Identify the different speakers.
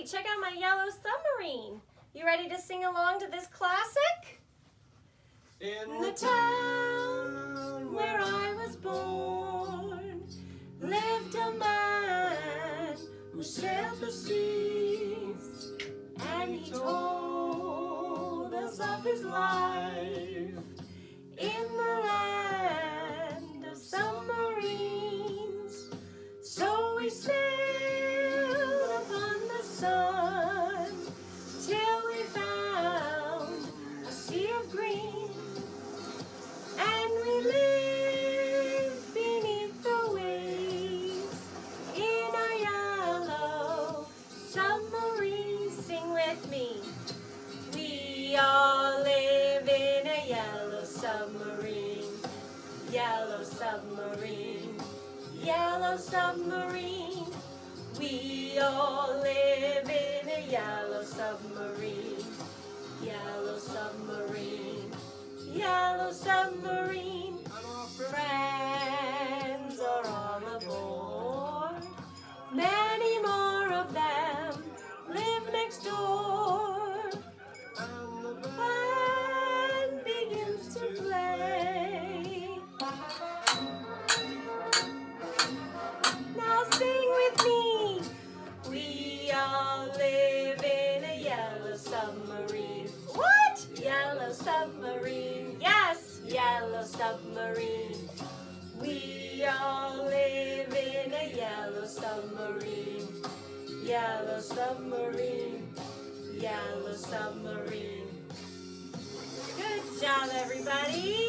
Speaker 1: check out my yellow submarine. You ready to sing along to this classic?
Speaker 2: In
Speaker 1: the town where I was born lived a man who sailed the seas, and he told us of his life in the land of submarines. So we sailed upon the sun till we found a sea of green, and we lived beneath the waves in our yellow submarine. Sing with me. We all live in a yellow submarine, yellow submarine, yellow submarine. We all live in a yellow submarine, yellow submarine, yellow submarine. Friends are all aboard. Many more of them live next door. And the band begins to play. Now sing with me. We all live in a yellow submarine. What? Yellow submarine. Yes, yellow submarine. We all live in a yellow submarine. Yellow submarine. Yellow submarine. Good job, everybody.